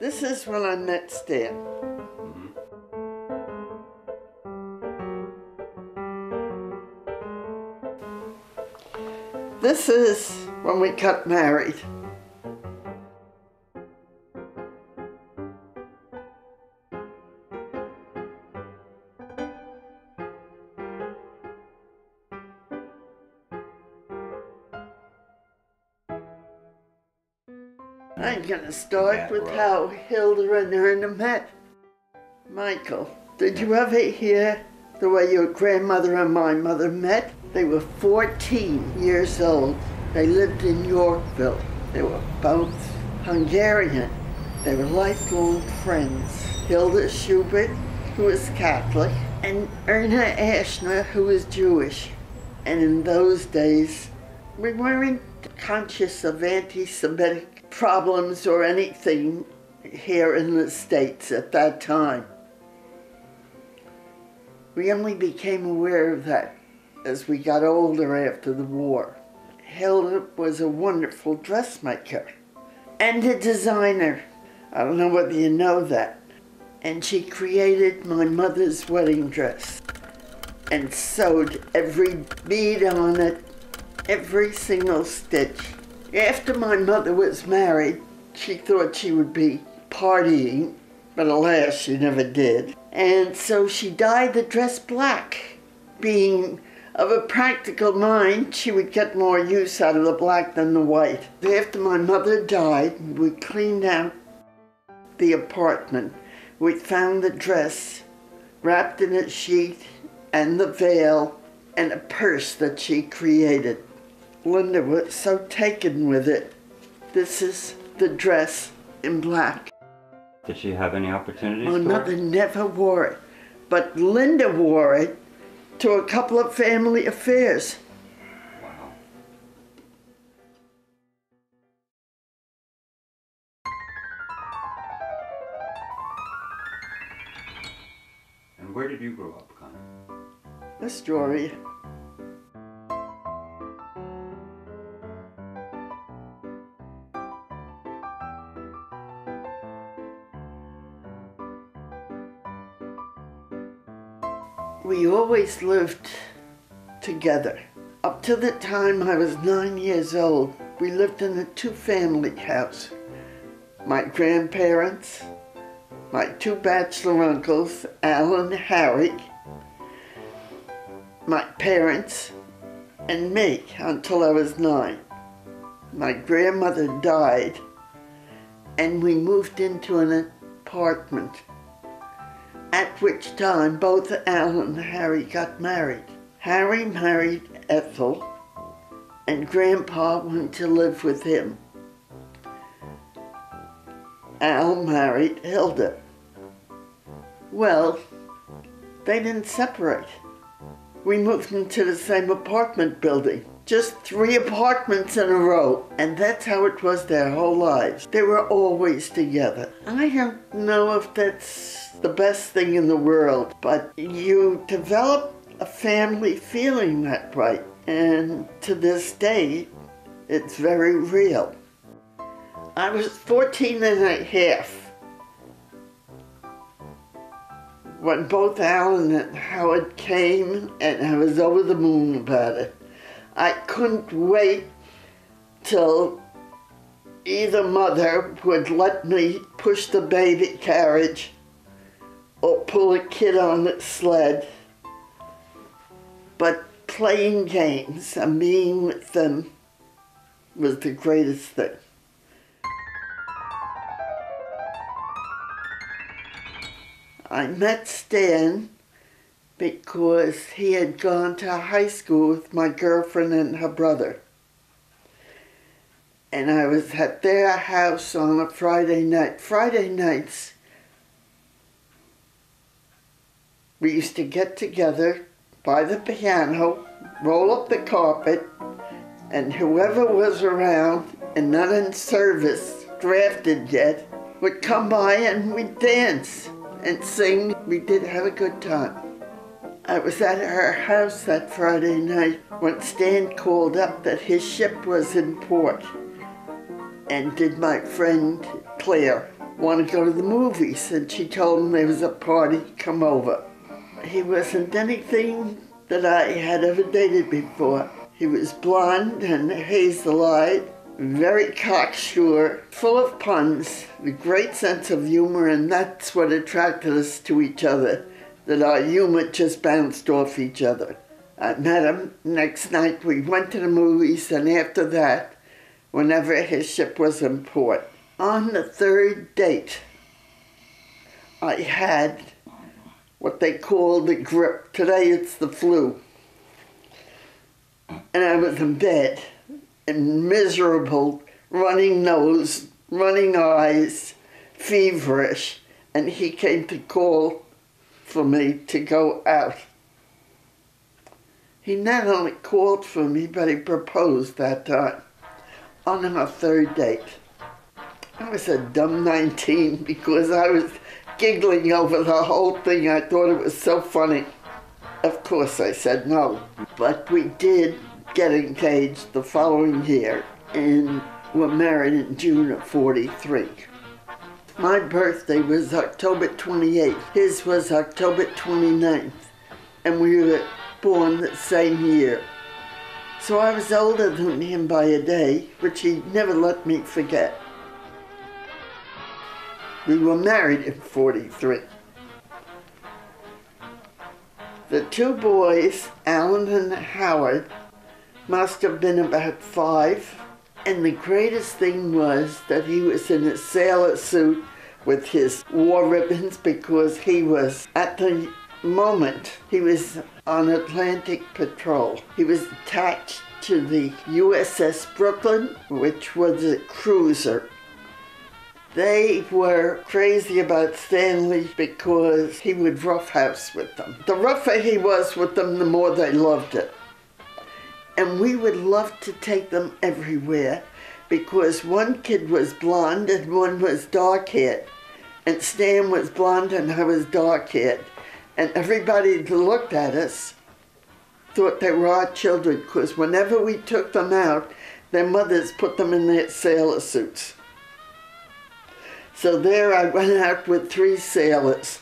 This is when I met Stan. This is when we got married. I'm going to start with how Hilda and Erna met. Michael, did you ever hear the way your grandmother and my mother met? They were 14 years old. They lived in Yorkville. They were both Hungarian. They were lifelong friends. Hilda Schubert, who was Catholic, and Erna Ashner, who was Jewish. And in those days, we weren't conscious of anti-Semitic problems or anything here in the States at that time. We only became aware of that as we got older after the war. Hilda was a wonderful dressmaker and a designer. I don't know whether you know that. And she created my mother's wedding dress and sewed every bead on it, every single stitch. After my mother was married, she thought she would be partying, but alas, she never did. And so she dyed the dress black. Being of a practical mind, she would get more use out of the black than the white. After my mother died, we cleaned out the apartment. We found the dress wrapped in a sheet and the veil and a purse that she created. Linda was so taken with it. This is the dress in black. Did she have any opportunities My mother never wore it, but Linda wore it to a couple of family affairs. Wow. And where did you grow up, Connie? Astoria. We always lived together. Up to the time I was 9 years old, we lived in a two-family house. My grandparents, my two bachelor uncles, Al and Harry, my parents, and me until I was 9. My grandmother died, and we moved into an apartment, at which time both Al and Harry got married. Harry married Ethel, and Grandpa went to live with him. Al married Hilda. Well, they didn't separate. We moved into the same apartment building. Just 3 apartments in a row. And that's how it was their whole lives. They were always together. I don't know if that's the best thing in the world, but you develop a family feeling that way. And to this day, it's very real. I was 14 and a half when both Alan and Howard came, and I was over the moon about it. I couldn't wait till either mother would let me push the baby carriage or pull a kid on the sled. But playing games and being with them was the greatest thing. I met Stan because he had gone to high school with my girlfriend and her brother. And I was at their house on a Friday night. Friday nights, we used to get together by the piano, roll up the carpet, and whoever was around and not in service, drafted yet, would come by and we'd dance and sing. We did have a good time. I was at her house that Friday night when Stan called up that his ship was in port. And did my friend Claire want to go to the movies? And she told him there was a party, come over. He wasn't anything that I had ever dated before. He was blonde and hazel-eyed, very cocksure, full of puns, with a great sense of humor, and that's what attracted us to each other, that our humor just bounced off each other. I met him next night, we went to the movies, and after that, whenever his ship was in port. On the third date, I had what they call the grip. Today it's the flu. And I was in bed, and miserable, running nose, running eyes, feverish, and he came to call for me to go out. He not only called for me, but he proposed that time on our third date. I was a dumb 19 because I was giggling over the whole thing. I thought it was so funny. Of course I said no, but we did get engaged the following year and were married in June of '43. My birthday was October 28th. His was October 29th, and we were born the same year. So I was older than him by a day, which he never let me forget. We were married in '43. The two boys, Alan and Howard, must have been about 5, and the greatest thing was that he was in a sailor suit with his war ribbons, because he was, at the moment, he was on Atlantic patrol. He was attached to the USS Brooklyn, which was a cruiser. They were crazy about Stanley because he would roughhouse with them. The rougher he was with them, the more they loved it. And we would love to take them everywhere because one kid was blonde and one was dark-haired. And Stan was blonde and I was dark-haired. And everybody that looked at us thought they were our children, because whenever we took them out, their mothers put them in their sailor suits. So there I went out with 3 sailors.